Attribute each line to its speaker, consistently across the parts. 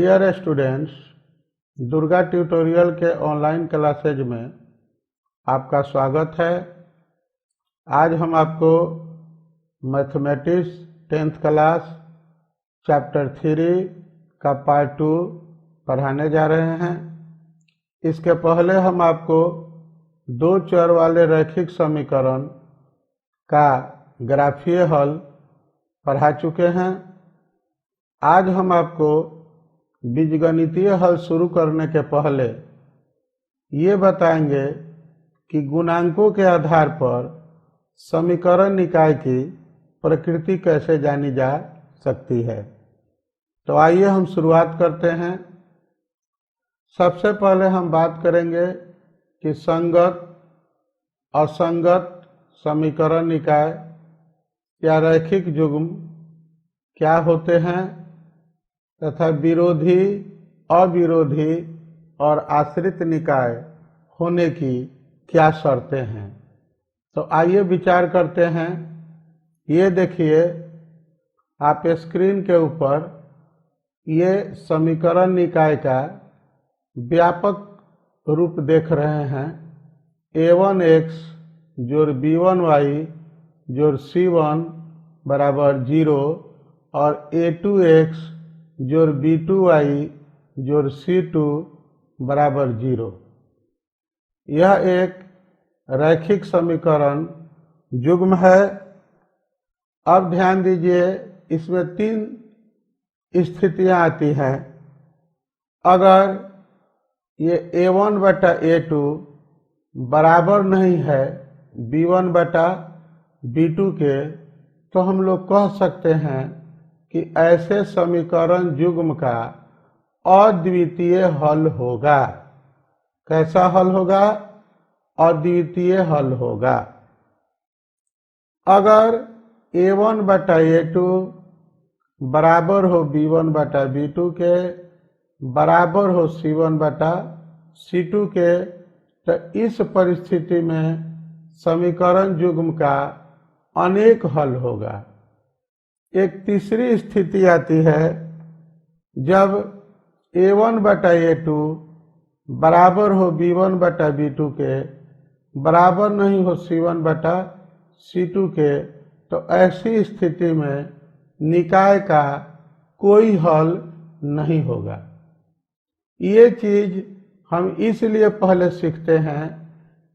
Speaker 1: Dear students, Durga tutorial के online classes में आपका स्वागत है। आज हम आपको मैथमेटिक्स 10th क्लास चैप्टर 3 का पार्ट 2 पढ़ाने जा रहे हैं। इसके पहले हम आपको दो चर वाले रैखिक समीकरण का ग्राफीय हल पढ़ा चुके हैं। आज हम आपको बीजगणितीय हल शुरू करने के पहले ये बताएंगे कि गुणांकों के आधार पर समीकरण निकाय की प्रकृति कैसे जानी जा सकती है। तो आइए हम शुरुआत करते हैं। सबसे पहले हम बात करेंगे कि संगत असंगत समीकरण निकाय या रैखिक युग्म क्या होते हैं तथा विरोधी, अविरोधी और आश्रित निकाय होने की क्या शर्तें हैं। तो आइए विचार करते हैं। ये देखिए, आप स्क्रीन के ऊपर ये समीकरण निकाय का व्यापक रूप देख रहे हैं। a1x जोड़ b1y जोड़ c1 बराबर 0 और a2x जोड़ b2y जोड़ c2 बराबर 0। यह एक रैखिक समीकरण युग्म है। अब ध्यान दीजिए, इसमें तीन स्थितियां आती हैं। अगर ये a1 बटा a2 बराबर नहीं है b1 बटा b2 के, तो हम लोग कह सकते हैं कि ऐसे समीकरण युग्म का अद्वितीय हल होगा। कैसा हल होगा? अद्वितीय हल होगा। अगर a1 बटा a2 बराबर हो b1 बटा b2 के, बराबर हो c1 बटा c2 के, तो इस परिस्थिति में समीकरण युग्म का अनेक हल होगा। एक तीसरी स्थिति आती है जब a1 बटा a2 बराबर हो b1 बटा b2 के, बराबर नहीं हो c1 बटा c2 के, तो ऐसी स्थिति में निकाय का कोई हल नहीं होगा। ये चीज हम इसलिए पहले सीखते हैं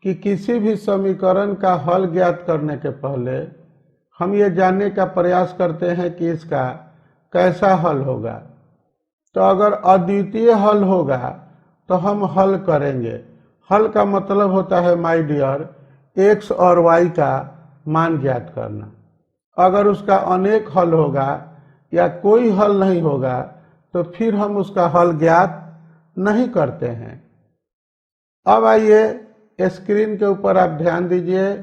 Speaker 1: कि किसी भी समीकरण का हल ज्ञात करने के पहले हम ये जानने का प्रयास करते हैं कि इसका कैसा हल होगा। तो अगर अद्वितीय हल होगा तो हम हल करेंगे। हल का मतलब होता है, माय डियर, x और y का मान ज्ञात करना। अगर उसका अनेक हल होगा या कोई हल नहीं होगा तो फिर हम उसका हल ज्ञात नहीं करते हैं। अब आइए स्क्रीन के ऊपर आप ध्यान दीजिए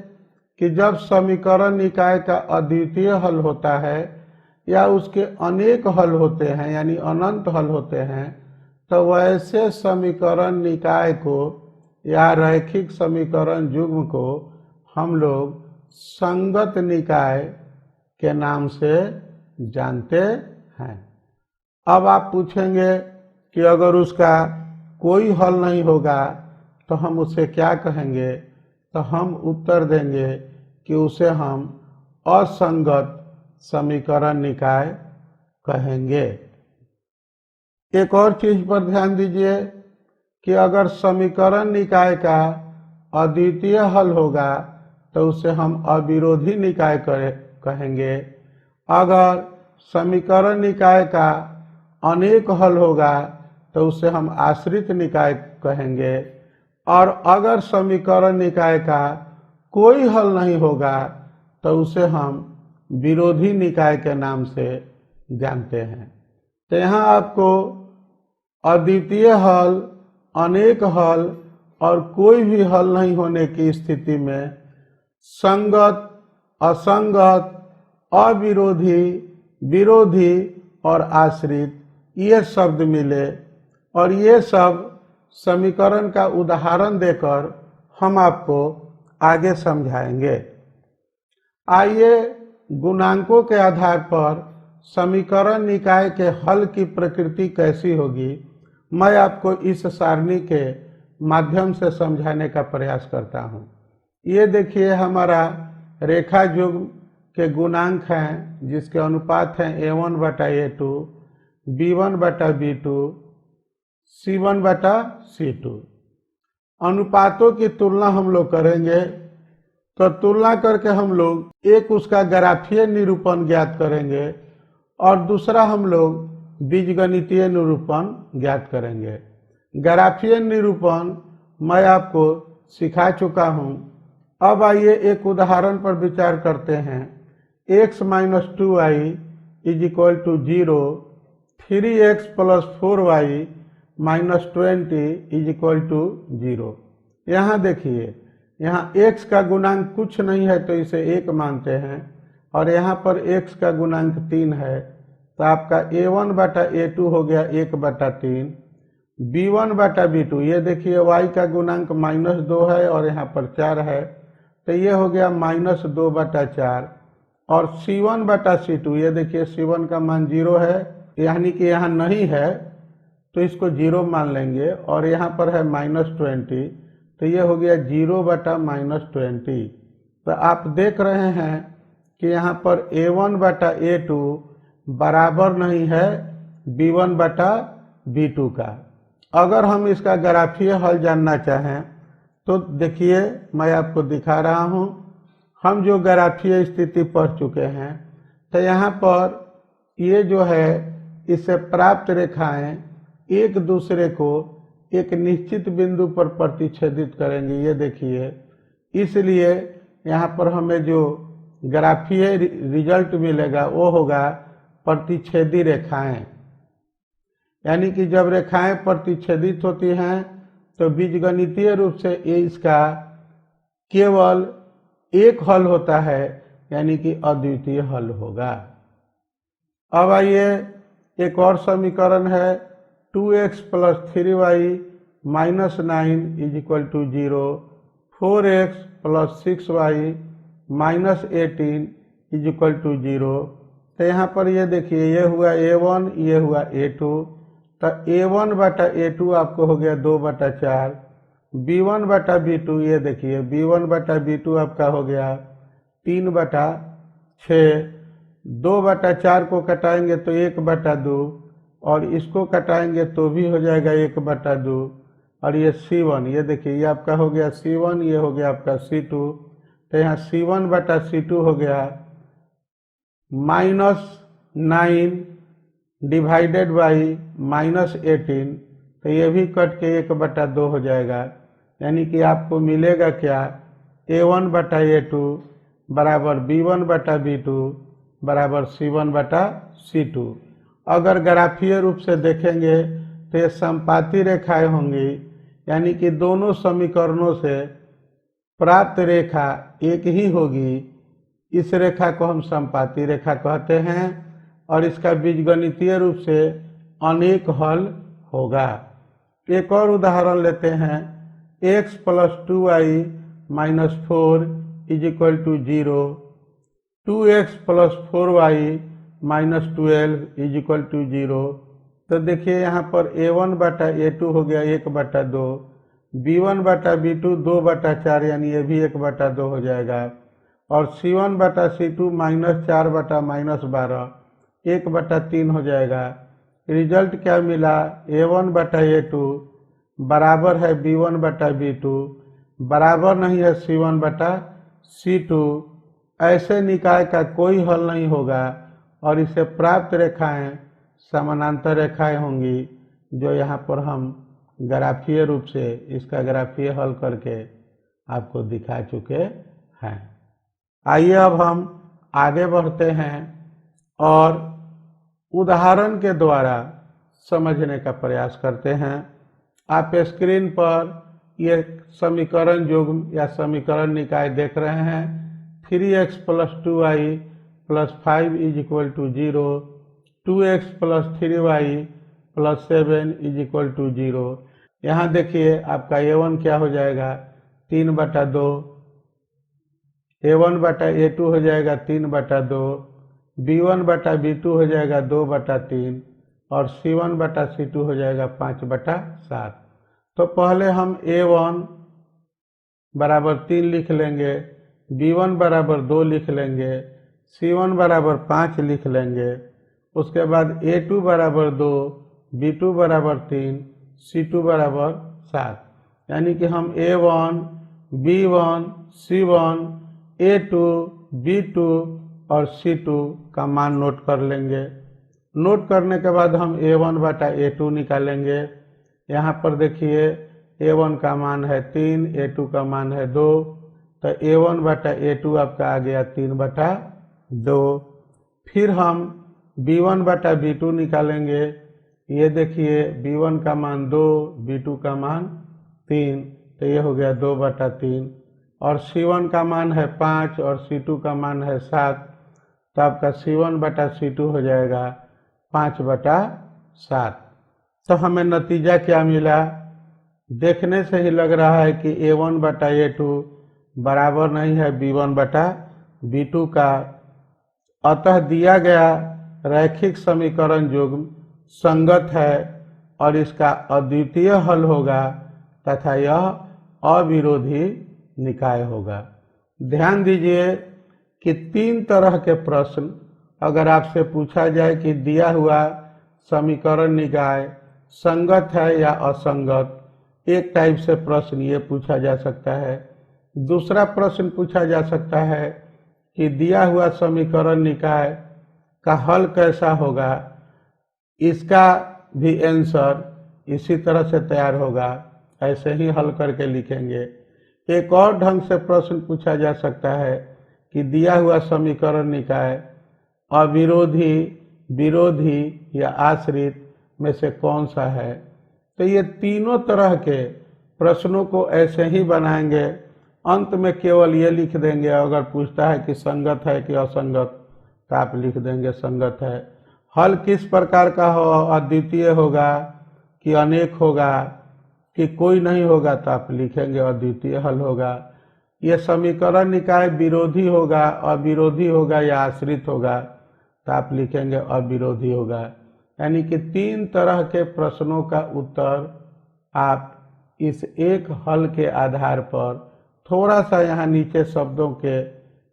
Speaker 1: कि जब समीकरण निकाय का अद्वितीय हल होता है या उसके अनेक हल होते हैं यानी अनंत हल होते हैं, तो वैसे समीकरण निकाय को या रैखिक समीकरण युग्म को हम लोग संगत निकाय के नाम से जानते हैं। अब आप पूछेंगे कि अगर उसका कोई हल नहीं होगा तो हम उसे क्या कहेंगे? तो हम उत्तर देंगे कि उसे हम असंगत समीकरण निकाय कहेंगे। एक और चीज पर ध्यान दीजिए कि अगर समीकरण निकाय का अद्वितीय हल होगा तो उसे हम अविरोधी निकाय कहेंगे। अगर समीकरण निकाय का अनेक हल होगा तो उसे हम आश्रित निकाय कहेंगे। और अगर समीकरण निकाय का कोई हल नहीं होगा तो उसे हम विरोधी निकाय के नाम से जानते हैं। तो यहाँ आपको अद्वितीय हल, अनेक हल और कोई भी हल नहीं होने की स्थिति में संगत, असंगत, अविरोधी, विरोधी और आश्रित ये शब्द मिले। और ये सब समीकरण का उदाहरण देकर हम आपको आगे समझाएंगे। आइए गुणांकों के आधार पर समीकरण निकाय के हल की प्रकृति कैसी होगी, मैं आपको इस सारणी के माध्यम से समझाने का प्रयास करता हूँ। ये देखिए हमारा रेखा युग्म के गुणांक हैं जिसके अनुपात हैं A1 बटा A2, B1 बटा B2, C1 बटा C2। अनुपातों की तुलना हम लोग करेंगे, तो तुलना करके हम लोग एक उसका ग्राफीय निरूपण ज्ञात करेंगे और दूसरा हम लोग बीजगणितीय निरूपण ज्ञात करेंगे। ग्राफीय निरूपण मैं आपको सिखा चुका हूं। अब आइए एक उदाहरण पर विचार करते हैं। x minus 2y is equal to 0, 3x plus 4y minus 20 is equal to 0। यहाँ देखिए, यहाँ x का गुणांक कुछ नहीं है तो इसे 1 मानते हैं और यहाँ पर x का गुणांक 3 है, तो आपका A1 बटा A2 हो गया 1 बटा 3, B1 बटा B2, ये देखिए y का गुणांक माइनस 2 है और यहाँ पर 4 है, तो ये हो गया माइनस 2 बटा 4, और C1 बटा C2, ये देखिए C1 का मान 0 है, यानी कि यहाँ नहीं है तो इसको 0 मान लेंगे, और यहाँ पर है माइनस 20, तो ये हो गया 0 बटा माइनस 20। तो आप देख रहे हैं कि यहाँ पर A1 बटा A2 बराबर नहीं है B1 बटा B2 का। अगर हम इसका ग्राफीय हल जानना चाहें तो देखिए मैं आपको दिखा रहा हूँ। हम जो ग्राफीय स्थिति पढ़ चुके हैं, तो यहाँ पर ये जो है इससे प्राप्त रेखाएं एक दूसरे को एक निश्चित बिंदु पर प्रतिच्छेदित करेंगे, ये देखिए। इसलिए यहाँ पर हमें जो ग्राफीय रिजल्ट मिलेगा वो होगा प्रतिच्छेदी रेखाएं, यानी कि जब रेखाएं प्रतिच्छेदित होती हैं तो बीजगणितीय रूप से ये इसका केवल एक हल होता है, यानी कि अद्वितीय हल होगा। अब आइए एक और समीकरण है 2x plus 3y minus 9 is equal to 0, 4x plus 6y minus 18 is equal to 0। तो यहाँ पर ये देखिए, ये हुआ A1, ये हुआ A2, तो A1 बटा A2 आपको हो गया 2 बटा 4, B1 बटा B2, ये देखिए B1 बटा B2 आपका हो गया 3 बटा 6, 2 बटा 4 को कटाएंगे तो 1 बटा 2, और इसको कटाएंगे तो भी हो जाएगा 1 बटा 2, और ये C1, ये देखिए ये आपका हो गया C1, ये हो गया आपका C2, तो यहाँ C1 बटा C2 हो गया माइनस 9 डिवाइडेड बाई माइनस 18, तो ये भी कट के 1 बटा 2 हो जाएगा, यानी कि आपको मिलेगा क्या, A1 बटा A2 बराबर B1 बटा B2 बराबर C1 बटा C2। अगर ग्राफीय रूप से देखेंगे तो ये समपाती रेखाएं होंगी, यानी कि दोनों समीकरणों से प्राप्त रेखा एक ही होगी। इस रेखा को हम समपाती रेखा कहते हैं और इसका बीजगणितीय रूप से अनेक हल होगा। एक और उदाहरण लेते हैं, x plus 2y minus 4 is equal to 0, 2x plus 4y minus 12 is equal to 0। तो देखिए यहाँ पर A1 बटा A2 हो गया 1 बटा 2, B1 बटा B2 2 बटा 4, यानी ये भी 1 बटा 2 हो जाएगा, और C1 बटा C2 माइनस 4 बटा माइनस 12 1 बटा 3 हो जाएगा। रिजल्ट क्या मिला, A1 बटा A2 बराबर है B1 बटा B2, बराबर नहीं है C1 बटा C2। ऐसे निकाय का कोई हल नहीं होगा और इसे प्राप्त रेखाएं समानांतर रेखाएं होंगी, जो यहाँ पर हम ग्राफीय रूप से इसका ग्राफीय हल करके आपको दिखा चुके हैं। आइए अब हम आगे बढ़ते हैं और उदाहरण के द्वारा समझने का प्रयास करते हैं। आप स्क्रीन पर ये समीकरण युग्म या समीकरण निकाय देख रहे हैं। 3x plus 2y plus 5 is equal to 0, 2x plus 3y plus 7 is equal to 0। यहाँ देखिए आपका A1 क्या हो जाएगा, 3 बटा 2, A1 बटा A2 हो जाएगा 3 बटा 2, B1/B2 हो जाएगा 2/3 और C1/C2 हो जाएगा 5/7। तो पहले हम A1 बराबर 3 लिख लेंगे, B1 बराबर 2 लिख लेंगे, C1 बराबर 5 लिख लेंगे। उसके बाद A2 बराबर 2, B2 बराबर 3, C2 बराबर 7। यानी कि हम A1, B1, C1, A2, B2 और C2 का मान नोट कर लेंगे। नोट करने के बाद हम A1/A2 निकालेंगे। यहाँ पर देखिए A1 का मान है 3, A2 का मान है 2, तो A1/A2 आपका आ गया 3/2। फिर हम B1/B2 निकालेंगे। ये देखिए B1 का मान 2, B2 का मान 3, तो ये हो गया 2/3। और C1 का मान है 5 और C2 का मान है 7, तो आपका C1/C2 हो जाएगा 5/7। तो हमें नतीजा क्या मिला? देखने से ही लग रहा है कि A1/A2 बराबर नहीं है B1/B2 का। अतः दिया गया रैखिक समीकरण युग्म संगत है और इसका अद्वितीय हल होगा तथा यह अविरोधी निकाय होगा। ध्यान दीजिए कि 3 तरह के प्रश्न अगर आपसे पूछा जाए कि दिया हुआ समीकरण निकाय संगत है या असंगत, एक टाइप से प्रश्न ये पूछा जा सकता है। दूसरा प्रश्न पूछा जा सकता है कि दिया हुआ समीकरण निकाय का हल कैसा होगा, इसका भी आंसर इसी तरह से तैयार होगा, ऐसे ही हल करके लिखेंगे। एक और ढंग से प्रश्न पूछा जा सकता है कि दिया हुआ समीकरण निकाय अविरोधी, विरोधी या आश्रित में से कौन सा है। तो ये तीनों तरह के प्रश्नों को ऐसे ही बनाएंगे। अंत में केवल ये लिख देंगे, अगर पूछता है कि संगत है कि असंगत, तो आप लिख देंगे संगत है। हल किस प्रकार का हो, अद्वितीय होगा कि अनेक होगा कि कोई नहीं होगा, तो आप लिखेंगे अद्वितीय हल होगा। ये समीकरण निकाय विरोधी होगा, अविरोधी होगा या आश्रित होगा, तो आप लिखेंगे अविरोधी होगा। यानी कि 3 तरह के प्रश्नों का उत्तर आप इस एक हल के आधार पर थोड़ा सा यहाँ नीचे शब्दों के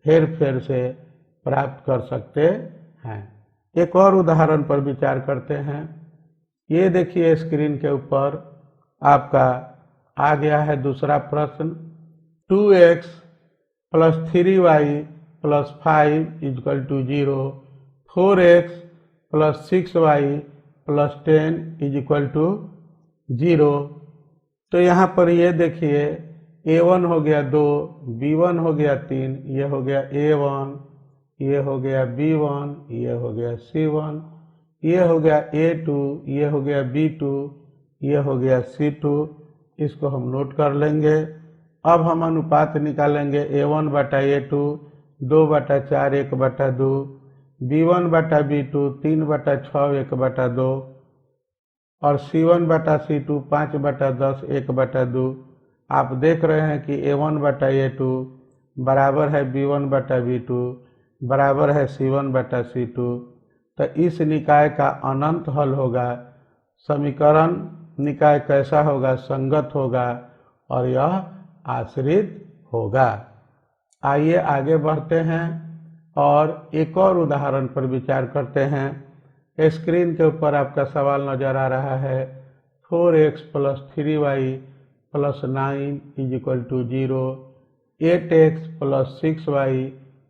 Speaker 1: हेर फेर से प्राप्त कर सकते हैं। एक और उदाहरण पर विचार करते हैं। ये देखिए स्क्रीन के ऊपर आपका आ गया है दूसरा प्रश्न। 2x + 3y + 5 = 0, 4x + 6y + 10 = 0। तो यहाँ पर ये देखिए A1 हो गया 2, B1 हो गया 3, ये हो गया A1, ये हो गया B1, ये हो गया C1, ये हो गया A2, ये हो गया B2, ये हो गया C2। इसको हम नोट कर लेंगे। अब हम अनुपात निकालेंगे। A1/A2 2/4 1/2, B1/B2 3/6 1/2 और C1/C2 5/10 1/2। आप देख रहे हैं कि A1/A2 बराबर है B1/B2 बराबर है C1/C2। तो इस निकाय का अनंत हल होगा। समीकरण निकाय कैसा होगा? संगत होगा और यह आश्रित होगा। आइए आगे बढ़ते हैं और एक और उदाहरण पर विचार करते हैं। स्क्रीन के ऊपर आपका सवाल नजर आ रहा है। 4x + 3y + 9 = 0, 8x + 6y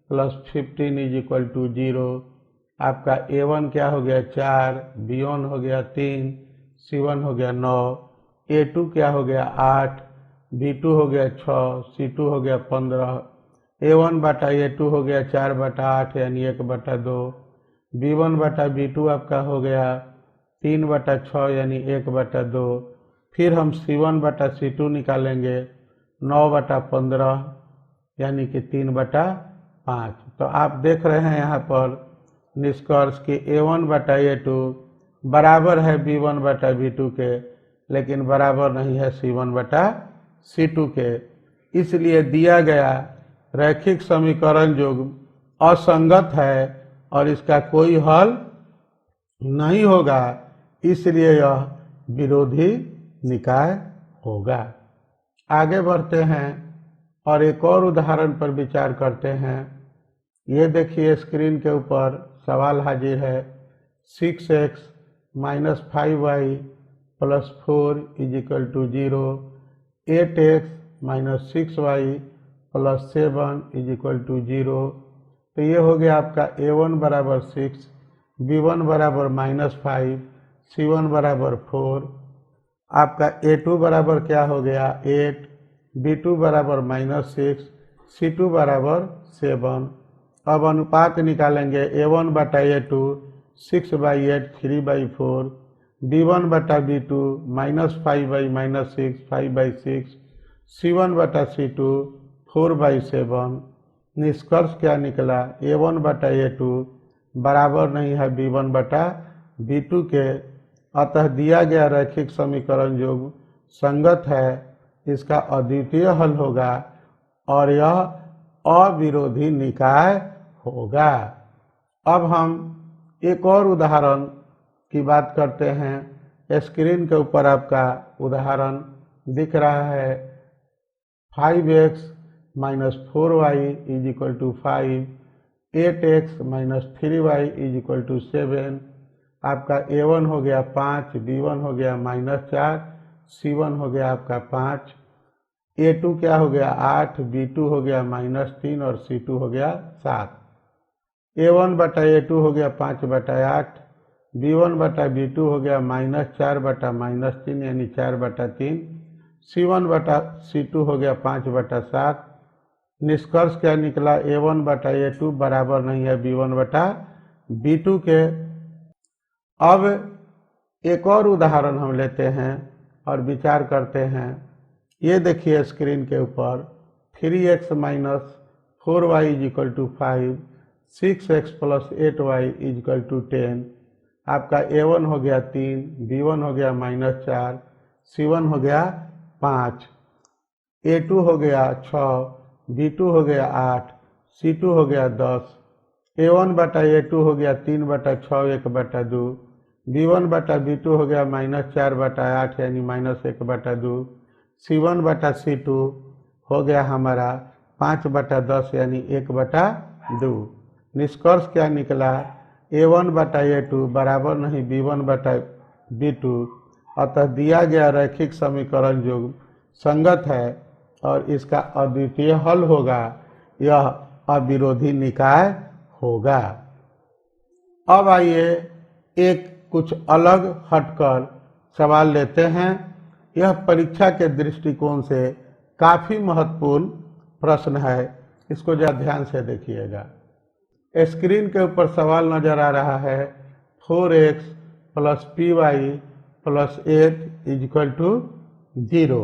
Speaker 1: + 15 = 0। आपका A1 क्या हो गया 4, B1 हो गया 3, C1 हो गया 9, A2 क्या हो गया 8, B2 हो गया 6, C2 हो गया 15। A1/A2 हो गया 4/8 यानी 1/2, B1/B2 आपका हो गया 3/6 यानी 1/2। फिर हम C1/C2 निकालेंगे 9/15 यानी कि 3/5। तो आप देख रहे हैं यहाँ पर निष्कर्ष कि A1/A2 बराबर है B1/B2 के, लेकिन बराबर नहीं है C1/C2 के। इसलिए दिया गया रैखिक समीकरण युग्म असंगत है और इसका कोई हल नहीं होगा, इसलिए यह विरोधी निकाय होगा। आगे बढ़ते हैं और एक और उदाहरण पर विचार करते हैं। ये देखिए स्क्रीन के ऊपर सवाल हाजिर है। 6x minus 5y plus 4 is equal to 0, 8x minus 6y plus 7 is equal to 0। तो ये हो गया आपका a1 बराबर 6, b1 बराबर -5, c1 बराबर 4। आपका a2 बराबर क्या हो गया 8, b2 बराबर -6, c2 बराबर 7। अब अनुपात निकालेंगे a1 बटा a2 6/8 3/4, b1 बटा b2 -5/-6 5/6, c1 बटा c2 4/7। निष्कर्ष क्या निकला, a1 बटा a2 बराबर नहीं है b1 बटा b2 के, अतः दिया गया रैखिक समीकरण जो संगत है इसका अद्वितीय हल होगा और यह अविरोधी निकाय होगा। अब हम एक और उदाहरण की बात करते हैं। स्क्रीन के ऊपर आपका उदाहरण दिख रहा है। 5x minus 4y is equal to 5, 8x minus 3y is equal to 7। आपका a1 हो गया 5, b1 हो गया -4, c1 हो गया आपका 5, a2 क्या हो गया 8, b2 हो गया -3 और c2 हो गया 7। a1 बटा a2 हो गया 5/8, b1 बटा b2 हो गया -4 बटा -3 यानी 4/3, c1 बटा c2 हो गया 5/7। निष्कर्ष क्या निकला, a1 बटा a2 बराबर नहीं है b1 बटा b2 के। अब एक और उदाहरण हम लेते हैं और विचार करते हैं। ये देखिए स्क्रीन के ऊपर 3x minus 4y is equal to 5, 6x plus 8y is equal to 10। आपका a1 हो गया 3, b1 हो गया -4, c1 हो गया 5, a2 हो गया 6, b2 हो गया 8, c2 हो गया 10। a1 बटा a2 हो गया 3/6 1/2, b1 बटा b2 हो गया -4/8 यानी -1/2, c1 बटा c2 हो गया हमारा 5/10 यानी 1/2। निष्कर्ष क्या निकला, a1 बटा a2 बराबर नहीं b1 बटा b2, अतः दिया गया रैखिक समीकरण जो संगत है और इसका अद्वितीय हल होगा, यह अविरोधी निकाय होगा। अब आइए एक कुछ अलग हटकर सवाल लेते हैं। यह परीक्षा के दृष्टिकोण से काफी महत्वपूर्ण प्रश्न है, इसको जरा ध्यान से देखिएगा। स्क्रीन के ऊपर सवाल नजर आ रहा है 4x plus py plus 8 is equal to 0।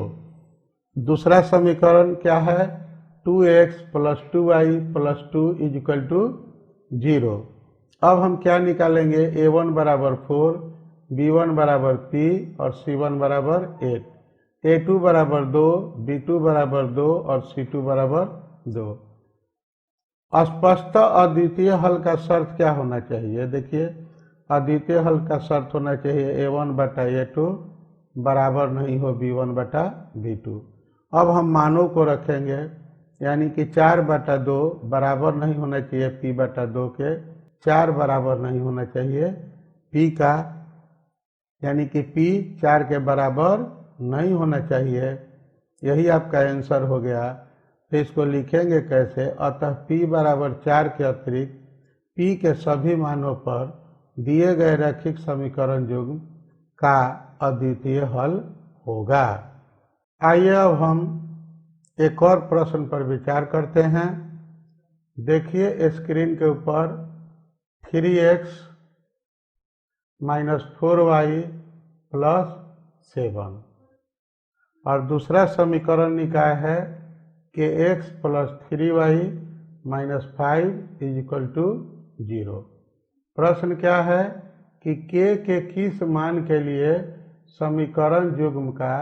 Speaker 1: दूसरा समीकरण क्या है 2x plus 2y plus 2 is equal to 0। अब हम क्या निकालेंगे, a1 बराबर 4, b1 बराबर p और c1 बराबर 8, a2 बराबर 2, b2 बराबर 2 और c2 बराबर 2। स्पष्ट अद्वितीय हल का शर्त क्या होना चाहिए, देखिए अद्वितीय हल का शर्त होना चाहिए a1 बटा a2 बराबर नहीं हो b1 बटा b2। अब हम मानों को रखेंगे, यानी कि 4/2 बराबर नहीं होना चाहिए p बटा 2 के, 4 बराबर नहीं होना चाहिए p का, यानी कि p 4 के बराबर नहीं होना चाहिए। यही आपका आंसर हो गया। तो इसको लिखेंगे कैसे, अतः p बराबर 4 के अतिरिक्त p के सभी मानों पर दिए गए रैखिक समीकरण युग्म का अद्वितीय हल होगा। आइए अब हम एक और प्रश्न पर विचार करते हैं। देखिए स्क्रीन के ऊपर 3x माइनस 4y प्लस 7 और दूसरा समीकरण निकाय है कि x plus 3y minus 5 is equal to 0। प्रश्न क्या है कि k के किस मान के लिए समीकरण युग्म का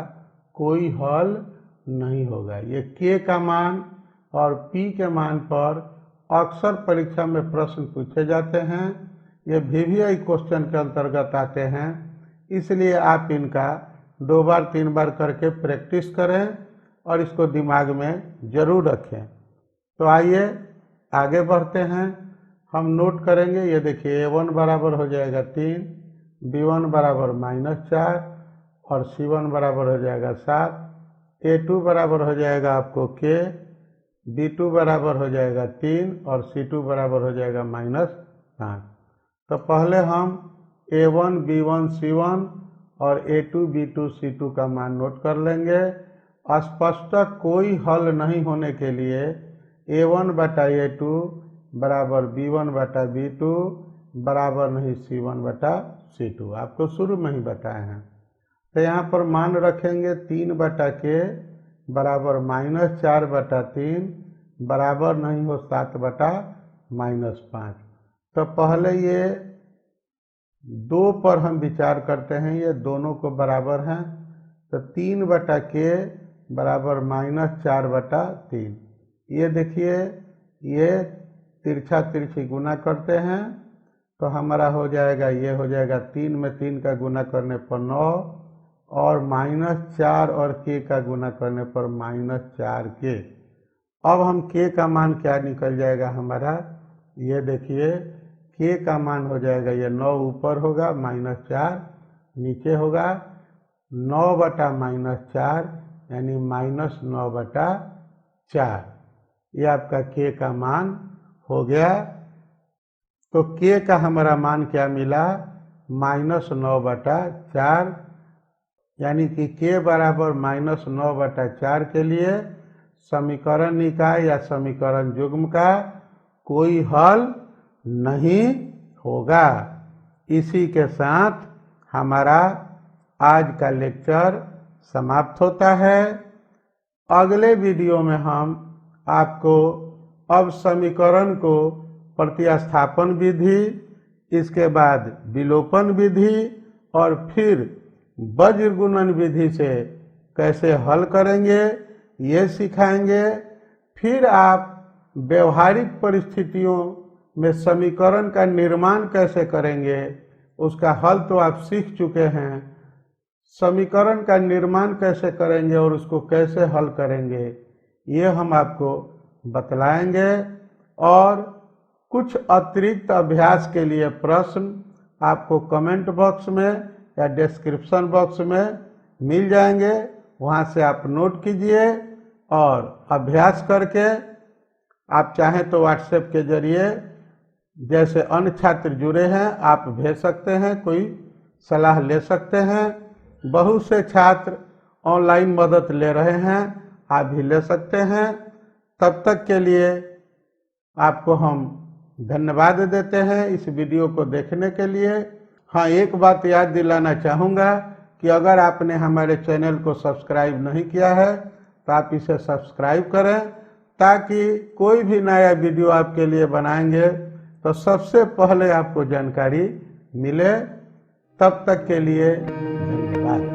Speaker 1: कोई हल नहीं होगा। ये k का मान और p के मान पर अक्सर परीक्षा में प्रश्न पूछे जाते हैं, ये VVI क्वेश्चन के अंतर्गत आते हैं, इसलिए आप इनका 2 बार 3 बार करके प्रैक्टिस करें और इसको दिमाग में जरूर रखें। तो आइए आगे बढ़ते हैं। हम नोट करेंगे, ये देखिए A1 बराबर हो जाएगा 3, B1 बराबर -4 और C1 बराबर हो जाएगा 7, A2 बराबर हो जाएगा आपको K, B2 बराबर हो जाएगा 3 और C2 बराबर हो जाएगा -5। तो पहले हम A1, B1, C1 और A2, B2, C2 का मान नोट कर लेंगे। स्पष्ट कोई हल नहीं होने के लिए A1 बटा A2 बराबर B1 बटा B2 बराबर नहीं C1 बटा C2, आपको शुरू में ही बताए हैं। तो यहाँ पर मान रखेंगे 3 बटा K बराबर -4 बटा 3 बराबर नहीं हो 7 बटा -5। तो पहले ये 2 पर हम विचार करते हैं, ये दोनों को बराबर हैं। तो 3 बटा K बराबर -4 बटा 3। ये देखिए ये तिरछा तिरछी गुना करते हैं तो हमारा हो जाएगा, ये हो जाएगा 3 में 3 का गुना करने पर 9 और -4 और K का गुना करने पर -4K। अब हम K का मान क्या निकल जाएगा हमारा, ये देखिए K का मान हो जाएगा, ये 9 ऊपर होगा -4 नीचे होगा, 9 बटा -4 यानी -9 बटा 4। ये आपका K का मान हो गया। तो K का हमारा मान क्या मिला, -9 बटा 4, यानी कि K बराबर -9 बटा 4 के लिए समीकरण निकाय या समीकरण युग्म का कोई हल नहीं होगा। इसी के साथ हमारा आज का लेक्चर समाप्त होता है। अगले वीडियो में हम आपको अब समीकरण को प्रतिस्थापन विधि, इसके बाद विलोपन विधि और फिर वज्र गुणन विधि से कैसे हल करेंगे ये सिखाएंगे। फिर आप व्यवहारिक परिस्थितियों में समीकरण का निर्माण कैसे करेंगे, उसका हल तो आप सीख चुके हैं, समीकरण का निर्माण कैसे करेंगे और उसको कैसे हल करेंगे ये हम आपको बतलाएंगे। और कुछ अतिरिक्त अभ्यास के लिए प्रश्न आपको कमेंट बॉक्स में या डिस्क्रिप्शन बॉक्स में मिल जाएंगे, वहां से आप नोट कीजिए और अभ्यास करके आप चाहें तो व्हाट्सएप के जरिए जैसे अन्य छात्र जुड़े हैं आप भेज सकते हैं, कोई सलाह ले सकते हैं। बहुत से छात्र ऑनलाइन मदद ले रहे हैं, आप भी ले सकते हैं। तब तक के लिए आपको हम धन्यवाद देते हैं इस वीडियो को देखने के लिए। हाँ, एक बात याद दिलाना चाहूँगा कि अगर आपने हमारे चैनल को सब्सक्राइब नहीं किया है तो आप इसे सब्सक्राइब करें, ताकि कोई भी नया वीडियो आपके लिए बनाएंगे तो सबसे पहले आपको जानकारी मिले। तब तक के लिए धन्यवाद।